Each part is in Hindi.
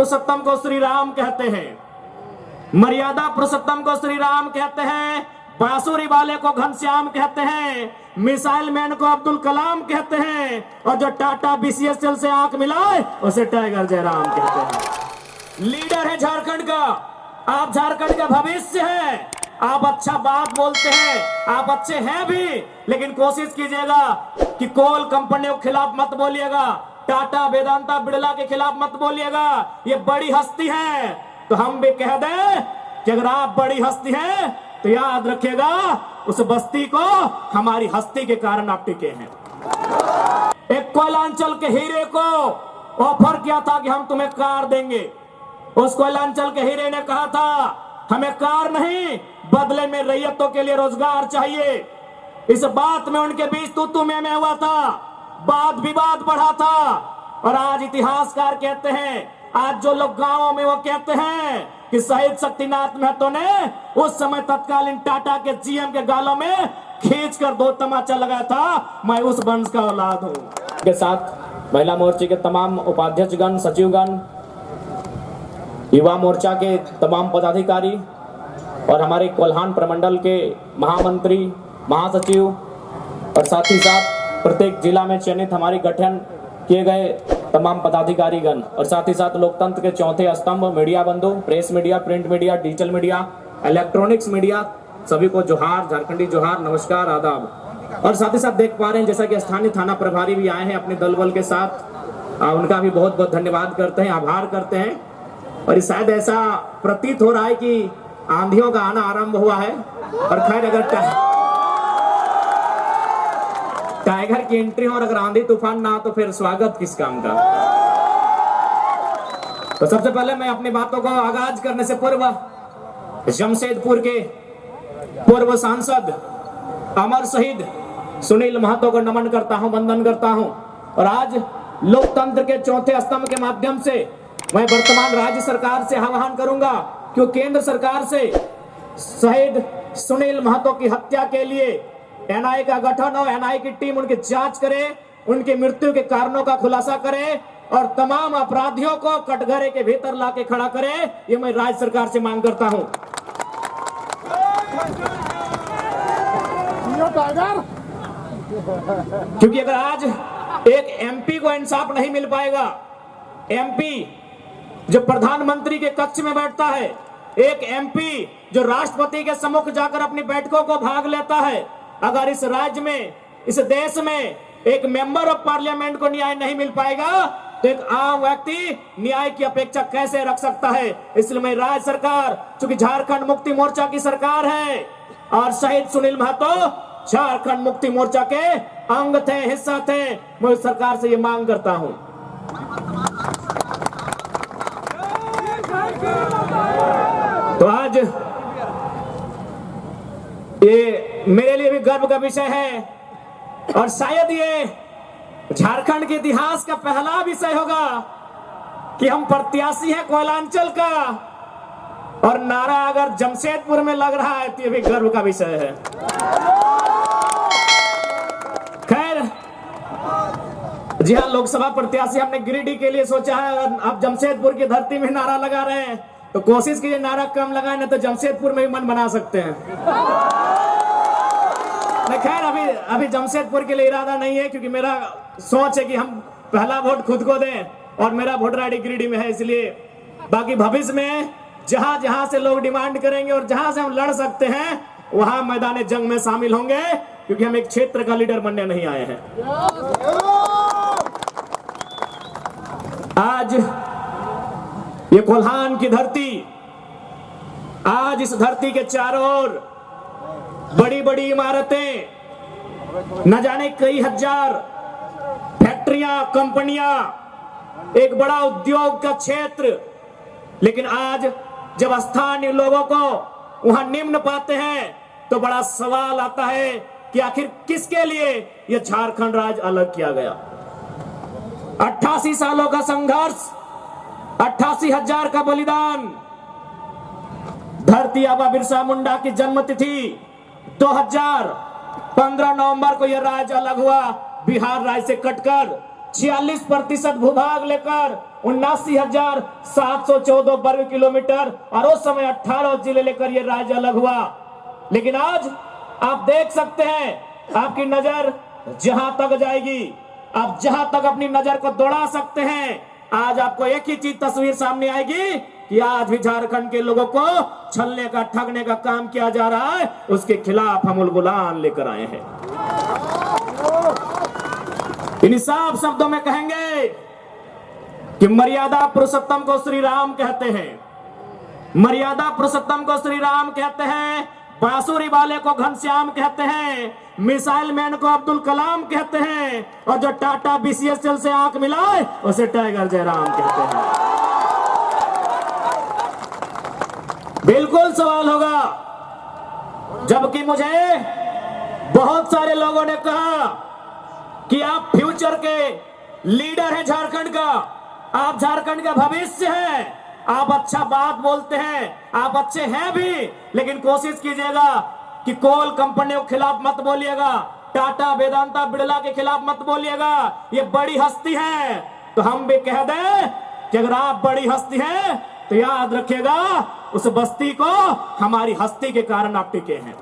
पुरुषोत्तम को श्री राम कहते हैं, मर्यादा पुरुषोत्तम को श्री राम कहते हैं, बांसुरी वाले को घनश्याम कहते हैं, मिसाइल मैन को अब्दुल कलाम कहते हैं, और जो टाटा बीसीएसएल से आंख मिलाए उसे टाइगर जयराम कहते हैं। लीडर है झारखंड का, आप झारखंड का भविष्य है। आप अच्छा बात बोलते हैं, आप अच्छे हैं भी, लेकिन कोशिश कीजिएगा कि कोल कंपनियों के खिलाफ मत बोलिएगा, टाटा वेदांता बिड़ला के खिलाफ मत बोलिएगा। ये बड़ी हस्ती है, तो हम भी कह दें कि अगर आप बड़ी हस्ती हैं तो याद रखिएगा उस बस्ती को हमारी हस्ती के कारण आप टिके हैं। एक कोयलांचल के हीरे को ऑफर किया था कि हम तुम्हें कार देंगे। उस कोयलांचल के हीरे ने कहा था हमें कार नहीं, बदले में रैयतों के लिए रोजगार चाहिए। इस बात में उनके बीच तू मैं हुआ था, वाद विवाद बढ़ा था, और आज इतिहासकार कहते हैं, आज जो लोग गांवों में वो कहते हैं कि शहीद शक्तिनाथ महतो ने उस समय तत्कालीन टाटा के जीएम के गालों में खींचकर 2 तमाचा लगाया था, मैं उस वंश का औलाद हूं। के साथ महिला मोर्चे के तमाम उपाध्यक्षगण, सचिवगण, युवा मोर्चा के तमाम पदाधिकारी और हमारे कोल्हान प्रमंडल के महामंत्री, महासचिव, और साथ ही साथ प्रत्येक जिला में चयनित हमारे गठन किए गए तमाम पदाधिकारीगण, और साथ ही साथ लोकतंत्र के चौथे स्तंभ मीडिया बंधु, press media, print media, digital media, electronics media, सभी को जोहार, झारखंडी जोहार, नमस्कार, आदाब। और साथ ही साथ देख पा रहे हैं जैसा कि स्थानीय थाना प्रभारी भी आए हैं अपने दल बल के साथ, उनका भी बहुत बहुत धन्यवाद करते हैं, आभार करते हैं। और शायद ऐसा प्रतीत हो रहा है कि आंधियों का आना आरंभ हुआ है, और खैर अगर टाइगर की एंट्री हो और अगर आंधी तूफान ना हो तो फिर स्वागत किस काम का। तो सबसे पहले मैं अपनी बातों को आगाज करने से पूर्व जमशेदपुर के पूर्व सांसद अमर शहीद सुनील महतो को नमन करता हूं, वंदन करता हूं। और आज लोकतंत्र के चौथे स्तंभ के माध्यम से मैं वर्तमान राज्य सरकार से आह्वान करूंगा कि केंद्र सरकार से शहीद सुनील महतो की हत्या के लिए एनआईए का गठन हो, एनआईए की टीम उनकी जांच करे, उनकी मृत्यु के कारणों का खुलासा करे और तमाम अपराधियों को कटघरे के भीतर लाके खड़ा करे। ये मैं राज्य सरकार से मांग करता हूं। क्योंकि अगर आज एक एमपी को इंसाफ नहीं मिल पाएगा, एमपी जो प्रधानमंत्री के कक्ष में बैठता है, एक एमपी जो राष्ट्रपति के सम्मुख जाकर अपनी बैठकों को भाग लेता है, अगर इस राज्य में, इस देश में एक मेंबर ऑफ पार्लियामेंट को न्याय नहीं मिल पाएगा तो एक आम व्यक्ति न्याय की अपेक्षा कैसे रख सकता है। इसलिए मैं राज्य सरकार, चूंकि झारखंड मुक्ति मोर्चा की सरकार है और शहीद सुनील महतो झारखंड मुक्ति मोर्चा के अंग थे, हिस्सा थे, मैं सरकार से ये मांग करता हूं। तो आज ये मेरे लिए भी गर्व का विषय है और शायद ये झारखंड के इतिहास का पहला विषय होगा कि हम प्रत्याशी हैं कोयलांचल का, और नारा अगर जमशेदपुर में लग रहा है तो ये भी गर्व का विषय है। खैर, जी हाँ, लोकसभा प्रत्याशी हमने गिरिडीह के लिए सोचा है, और अब जमशेदपुर की धरती में नारा लगा रहे हैं, तो कोशिश कीजिए नारा कम लगाए, ना तो जमशेदपुर में भी मन बना सकते हैं। खैर, अभी जमशेदपुर के लिए इरादा नहीं है, क्योंकि मेरा सोच है कि हम पहला वोट खुद को दें और मेरा वोटर आईडी गिरिडीह में है। इसलिए बाकी भविष्य में जहां जहां से लोग डिमांड करेंगे और जहां से हम लड़ सकते हैं वहां मैदान जंग में शामिल होंगे, क्योंकि हम एक क्षेत्र का लीडर बनने नहीं आए हैं। आज ये कोल्हान की धरती, आज इस धरती के चारों ओर बड़ी बड़ी इमारतें, न जाने कई हजार फैक्ट्रियां, कंपनियां, एक बड़ा उद्योग का क्षेत्र, लेकिन आज जब स्थानीय लोगों को वहां निम्न पाते हैं तो बड़ा सवाल आता है कि आखिर किसके लिए यह झारखंड राज्य अलग किया गया। 88 सालों का संघर्ष, 88,000 का बलिदान, धरती आबा बिरसा मुंडा की जन्मतिथि 2015 नवंबर को यह राज्य अलग हुआ बिहार राज्य से कटकर, 46% भूभाग लेकर 79,714 वर्ग किलोमीटर, और उस समय 18 जिले लेकर यह राज्य अलग हुआ। लेकिन आज आप देख सकते हैं, आपकी नजर जहां तक जाएगी, आप जहां तक अपनी नजर को दौड़ा सकते हैं, आज आपको एक ही चीज तस्वीर सामने आएगी कि आज भी झारखंड के लोगों को छलने का, ठगने का काम किया जा रहा है। उसके खिलाफ हम उलगुलान लेकर आए हैं। इन साफ शब्दों में कहेंगे कि मर्यादा पुरुषोत्तम को श्री राम कहते हैं, मर्यादा पुरुषोत्तम को श्री राम कहते हैं, बांसुरी वाले को घनश्याम कहते हैं, मिसाइल मैन को अब्दुल कलाम कहते हैं, और जो टाटा बीसीएसएल से आंख मिलाए उसे टाइगर जयराम कहते हैं। बिल्कुल सवाल होगा, जबकि मुझे बहुत सारे लोगों ने कहा कि आप फ्यूचर के लीडर हैं झारखंड का, आप झारखंड का भविष्य हैं, आप अच्छा बात बोलते हैं, आप अच्छे हैं भी, लेकिन कोशिश कीजिएगा कि कोल कंपनियों के खिलाफ मत बोलिएगा, टाटा, वेदांता, बिड़ला के खिलाफ मत बोलिएगा, ये बड़ी हस्ती है। तो हम भी कह दें कि अगर आप बड़ी हस्ती हैं तो याद रखिएगा, उस बस्ती को हमारी हस्ती के कारण आप टिके हैं।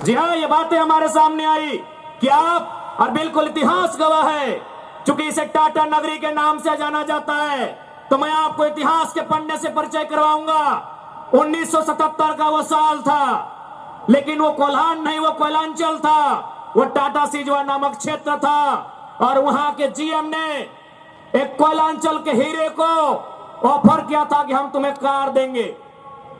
जी हाँ, ये बातें हमारे सामने आई कि आप, और बिल्कुल इतिहास गवाह है, चूंकि इसे टाटा नगरी के नाम से जाना जाता है, तो मैं आपको इतिहास के पन्ने से परिचय करवाऊंगा। 1977 का वो साल था, लेकिन वो कोल्हान नहीं, वो कोयलांचल था। वो टाटा सिजवा नामक क्षेत्र था, और वहां के जीएम ने एक कोयलांचल के हीरे को ऑफर किया था कि हम तुम्हें कार देंगे।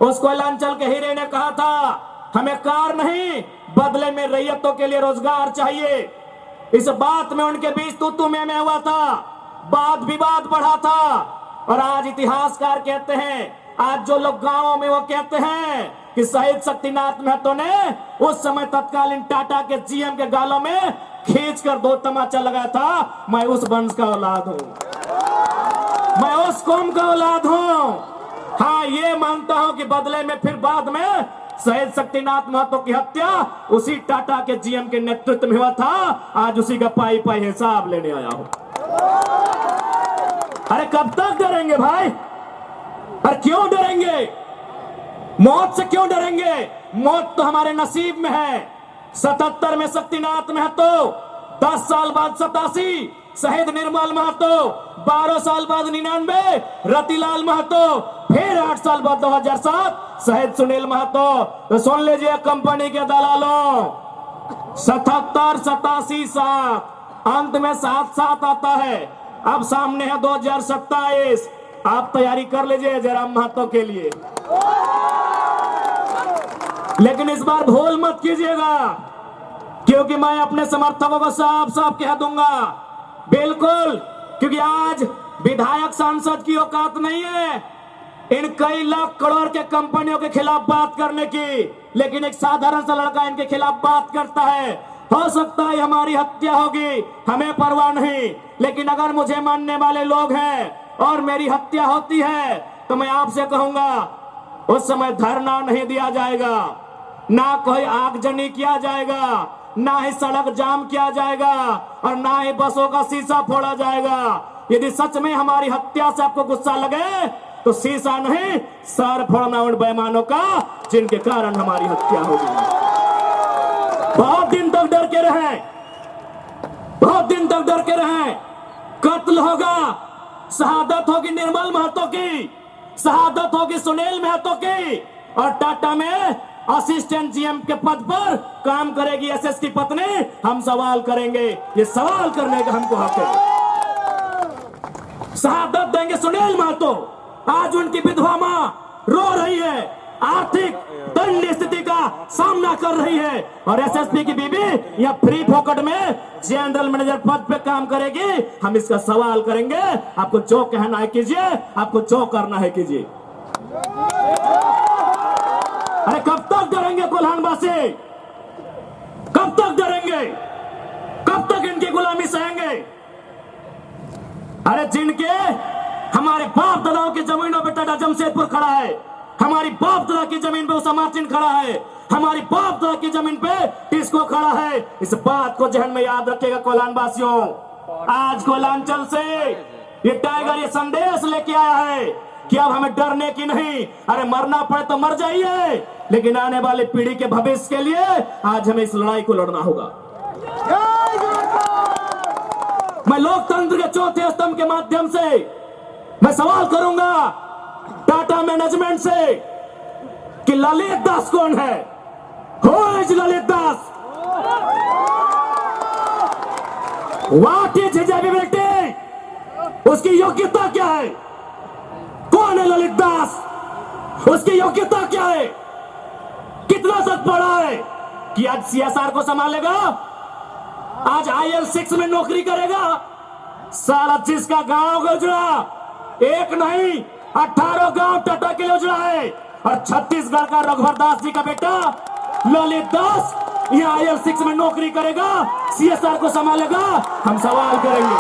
उस कोयलांचल के हीरे ने कहा था, हमें कार नहीं, बदले में रैयतों के लिए रोजगार चाहिए। इस बात में उनके बीच तू मैं हुआ था, वाद विवाद बढ़ा था, और आज इतिहासकार कहते हैं, आज जो लोग गांवों में वो कहते हैं कि शहीद शक्तिनाथ महतो ने उस समय तत्कालीन टाटा के जीएम के गालों में खींचकर 2 तमाचा लगाया था। मैं उस वंश का औलाद हूं, मैं उस कौम का औलाद हूं। हाँ, ये मानता हूं कि बदले में फिर बाद में शहीद शक्तिनाथ महतो की हत्या उसी टाटा के जीएम के नेतृत्व में हुआ था। आज उसी का पाई पाई हिसाब लेने आया हूं। अरे कब तक डरेंगे भाई? और क्यों डरेंगे? मौत से क्यों डरेंगे? मौत तो हमारे नसीब में है। 77 में शक्तिनाथ महतो, 10 साल बाद 87 शहीद निर्मल महतो, 12 साल बाद 99 रतिलाल महतो, फिर 8 साल बाद 2007 शहीद सुनील महतो। तो सुन लीजिए कंपनी के दलालों, 77, 87, 7, अंत में 7 आता है। अब सामने है 2027, आप तैयारी कर लीजिए जयराम महतो के लिए। लेकिन इस बार भूल मत कीजिएगा, क्योंकि मैं अपने समर्थकों को साफ साफ कह दूंगा, बिल्कुल, क्योंकि आज विधायक सांसद की औकात नहीं है इन कई लाख करोड़ के कंपनियों के खिलाफ बात करने की, लेकिन एक साधारण सा लड़का इनके खिलाफ बात करता है। हो सकता है हमारी हत्या होगी, हमें परवाह नहीं, लेकिन अगर मुझे मानने वाले लोग हैं और मेरी हत्या होती है तो मैं आपसे कहूंगा, उस समय धरना नहीं दिया जाएगा, ना कोई आगजनी किया जाएगा, ना ही सड़क जाम किया जाएगा, और ना ही बसों का शीशा फोड़ा जाएगा। यदि सच में हमारी हत्या से आपको गुस्सा लगे तो शीशा नहीं, सर फोड़ना उन बेईमानों का जिनके कारण हमारी हत्या होगी। बहुत दिन तक डर के रहे, बहुत दिन तक डर के रहे। कत्ल होगा, शहादत होगी निर्मल महतो की, शहादत होगी सुनील महतो की, और टाटा में असिस्टेंट जीएम के पद पर काम करेगी एसएस की पत्नी। हम सवाल करेंगे, ये सवाल करने का हमको हक है। शहादत देंगे सुनील महतो। आज उनकी विधवा मां रो रही है, आर्थिक दंड स्थिति का सामना कर रही है, और एसएसपी की बीबी या फ्री फोकट में जनरल मैनेजर पद पे काम करेगी। हम इसका सवाल करेंगे, आपको जो कहना है कीजिए, आपको जो करना है कीजिए। अरे कब तक डरेंगे कोल्हानवासी? कब तक डरेंगे? कब तक इनकी गुलामी सहेंगे? अरे जिनके हमारे बाप दादाओं की जमीनों पे टाटा जमशेदपुर खड़ा है, हमारी बाप दादा की जमीन पे उसा मार्टिन खड़ा है, हमारी बाप दादा की जमीन पे टिस्को खड़ा है। इस बात को जहन में याद रखिएगा कोलान वासियों। आज कोलांचल से ये टाइगर ये संदेश लेके आया है कि अब हमें डरने की नहीं, अरे मरना पड़े तो मर जाइए, लेकिन आने वाली पीढ़ी के भविष्य के लिए आज हमें इस लड़ाई को लड़ना होगा। मैं लोकतंत्र के चौथे स्तंभ के माध्यम से मैं सवाल करूंगा टाटा मैनेजमेंट से कि ललित दास कौन है? Who is Lalit Das? What is his ability? उसकी योग्यता क्या है? कौन है ललित दास? उसकी योग्यता क्या है? कितना तक पढ़ा है कि आज सीएसआर को संभालेगा, आज IL6 में नौकरी करेगा? सारा जिसका गांव गुजरा, एक नहीं 18 गांव टाटा के लिए उजड़ा है, और छत्तीसगढ़ का रघुवर दास जी का बेटा ललित दास यहाँ IL6 में नौकरी करेगा, सीएसआर को संभालेगा। हम सवाल करेंगे,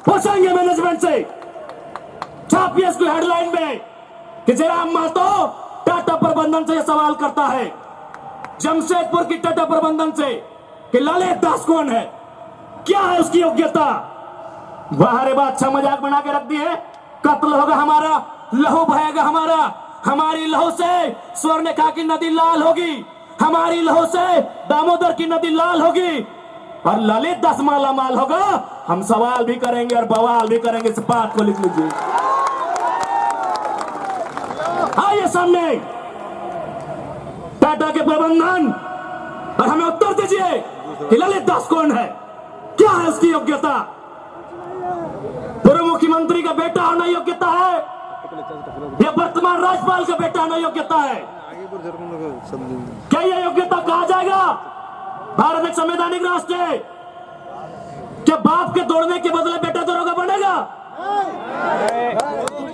पूछेंगे मैनेजमेंट से, छापिए इसको हेडलाइन में कि जयराम महतो टाटा प्रबंधन से सवाल करता है, जमशेदपुर की टाटा प्रबंधन से कि ललित दास कौन है, क्या है उसकी योग्यता? बाहर बात अच्छा मजाक बना के रख दी है। कत्ल होगा हमारा, लहू बहेगा हमारा, हमारी लहू से स्वर्णरेखा की नदी लाल होगी, हमारी लहू से दामोदर की नदी लाल होगी, और ललित दास माला माल होगा। हम सवाल भी करेंगे और बवाल भी करेंगे, इस बात को लिख लीजिए। आइए सामने टाटा के प्रबंधन, और हमें उत्तर दीजिए कि ललित दास कौन है, क्या है उसकी योग्यता? पूर्व मुख्यमंत्री का बेटा होना योग्यता है या वर्तमान राज्यपाल का बेटा होना योग्यता है? क्या यह योग्यता कहा जाएगा? भारत एक संवैधानिक राष्ट्र है। क्या बाप के दौड़ने के बदले बेटा दौड़ोगा बनेगा?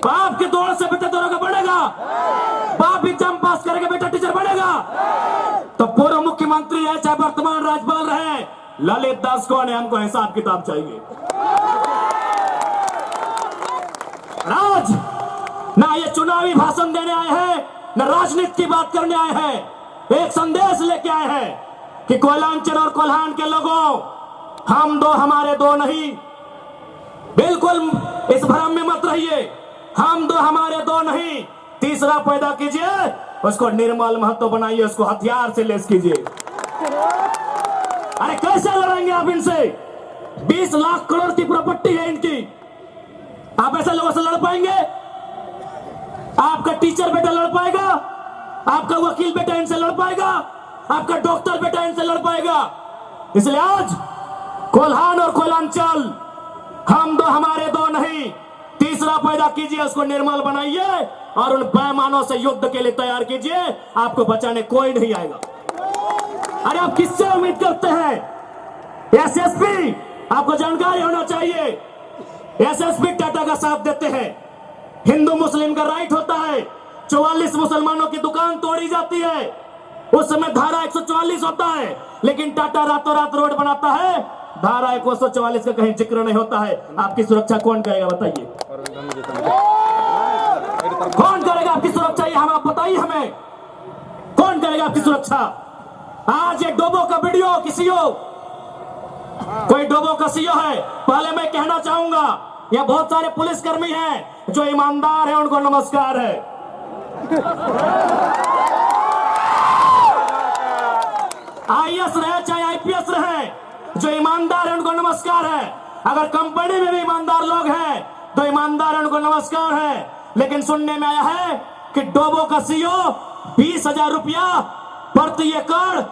बाप के दौड़ से बेटा दौड़ोगा बनेगा? बाप एग्जाम पास करेगा, बेटा टीचर बनेगा? तो पूर्व मुख्यमंत्री है चाहे वर्तमान राज्यपाल रहे, ललित दास कौन है? हमको हिसाब किताब चाहिए। आज ना ये चुनावी भाषण देने आए हैं, न राजनीति की बात करने आए हैं। एक संदेश लेके आए हैं कि कोयलांचल और कोल्हान के लोगों, हम दो हमारे दो नहीं। बिल्कुल इस भ्रम में मत रहिए, हम दो हमारे दो नहीं। तीसरा पैदा कीजिए, उसको निर्मल महतो बनाइए, उसको हथियार से लेस कीजिए। अरे कैसे लड़ेंगे आप इनसे? 20 लाख करोड़ की प्रॉपर्टी है इनकी, आप ऐसे लोगों से लड़ पाएंगे? आपका टीचर बेटा लड़ पाएगा? आपका वकील बेटा इनसे लड़ पाएगा? आपका डॉक्टर बेटा इनसे लड़ पाएगा? इसलिए आज कोल्हान और कोयलांचल, हम दो हमारे दो नहीं। तीसरा पैदा कीजिए, उसको निर्मल बनाइए और उन पैमानों से युद्ध के लिए तैयार कीजिए। आपको बचाने कोई नहीं आएगा। अरे आप किससे उम्मीद करते हैं? एसएसपी, आपको जानकारी होना चाहिए, एसएसपी टाटा का साथ देते हैं। हिंदू मुस्लिम का राइट होता है, 44 मुसलमानों की दुकान तोड़ी जाती है, उस समय धारा 144 होता है, लेकिन टाटा रातों रात रोड बनाता है, धारा 144 का कहीं जिक्र नहीं होता है। आपकी सुरक्षा कौन करेगा बताइए? कौन करेगा आपकी सुरक्षा? ये हम आप बताइए हमें, कौन करेगा आपकी सुरक्षा? आज ये डोबो का वीडियो किसी हो, कोई डोबो का सीओ है। पहले मैं कहना चाहूंगा, यहाँ बहुत सारे पुलिसकर्मी हैं जो ईमानदार हैं, उनको नमस्कार है। आईएएस रहे चाहे आईपीएस रहे, जो ईमानदार है उनको नमस्कार है। अगर कंपनी में भी ईमानदार लोग हैं तो ईमानदार है, उनको नमस्कार है। लेकिन सुनने में आया है कि डोबो का सीओ 20,000 रुपया प्रति एकड़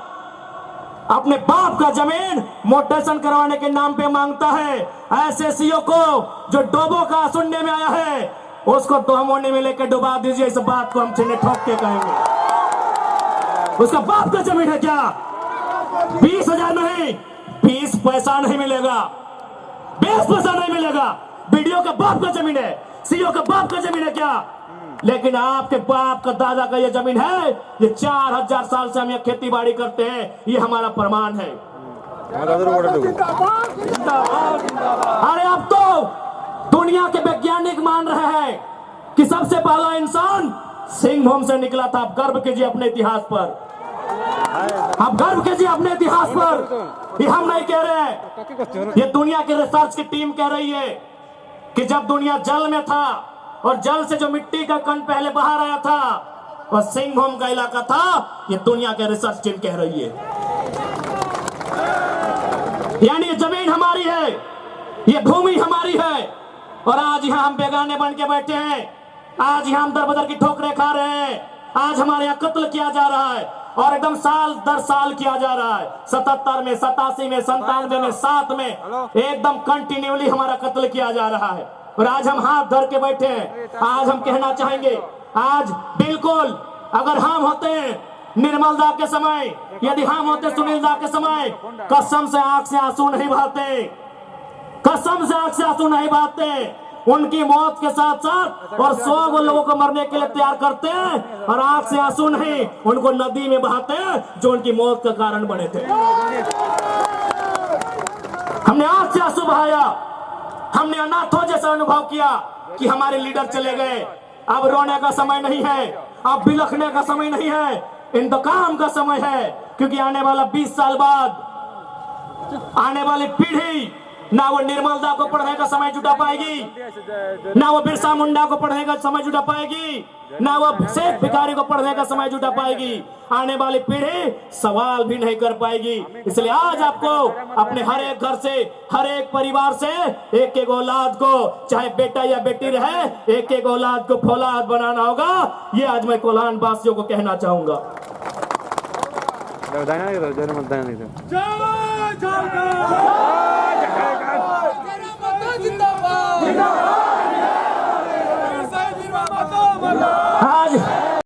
अपने बाप का जमीन मोटेशन करवाने के नाम पे मांगता है। ऐसे सीओ को जो डोबो का सुनने में आया है, उसको तो हम में लेकर डुबा दीजिए। इस बात को हम चिन्ह ठोक के कहेंगे। उसका बाप का जमीन है क्या? 20,000 नहीं, 20 पैसा नहीं मिलेगा, 20 पैसा नहीं मिलेगा। वीडियो का बाप का जमीन है, सीओ का बाप का जमीन है क्या? लेकिन आपके बाप का दादा का ये जमीन है। ये 4000 साल से हम ये खेती बाड़ी करते हैं, ये हमारा प्रमाण है। अरे अब तो दुनिया के वैज्ञानिक मान रहे हैं कि सबसे पहला इंसान सिंहभूम से निकला था। आप गर्व कीजिए अपने इतिहास पर, आप गर्व कीजिए अपने इतिहास पर। ये हम नहीं कह रहे हैं, ये दुनिया की रिसर्च की टीम कह रही है कि जब दुनिया जल में था और जल से जो मिट्टी का कण पहले बाहर आया था और सिंहभूम का इलाका था, ये दुनिया के रिसर्च टीम कह रही है। यानी ये जमीन हमारी है, ये भूमि हमारी है, और आज यहाँ हम बेगाने बन के बैठे हैं। आज यहाँ हम दर बदर की ठोकरें खा रहे हैं। आज हमारे यहाँ कत्ल किया जा रहा है और एकदम साल दर साल किया जा रहा है। 77 में, 87 में, 97 में, 7 में एकदम कंटिन्यूली हमारा कत्ल किया जा रहा है। और आज हम हाथ धर के बैठे हैं। आज हम कहना चाहेंगे, आज बिल्कुल अगर हम होते निर्मल दा के समय, यदि हम होते सुनील दा के समय, कसम से आंख से आंसू नहीं बहाते, कसम से आंख से आंसू नहीं बहाते। उनकी मौत के साथ साथ और 100 लोगों को मरने के लिए तैयार करते हैं और आंख से आंसू नहीं, उनको नदी में बहाते हैं जो उनकी मौत का कारण बने थे। हमने आंख से आंसू बहाया, हमने अनाथों जैसा अनुभव किया कि हमारे लीडर चले गए। अब रोने का समय नहीं है, अब बिलखने का समय नहीं है, इंतकाम का समय है। क्योंकि आने वाला 20 साल बाद आने वाली पीढ़ी ना वो निर्मल दा को पढ़ने का समय जुटा पाएगी, ना वो बिरसा मुंडा को पढ़ने का समय जुटा पाएगी, ना वो शेख भिखारी को पढ़ने का समय जुटा पाएगी। आने वाली पीढ़ी सवाल भी नहीं कर पाएगी। इसलिए आज आपको अपने हर एक घर से, हर एक परिवार से एक एक औलाद को, चाहे बेटा या बेटी रहे, एक एक औलाद को फौलाद बनाना होगा। ये आज मैं कोल्हान वासियों को कहना चाहूंगा। जिंदाबाद।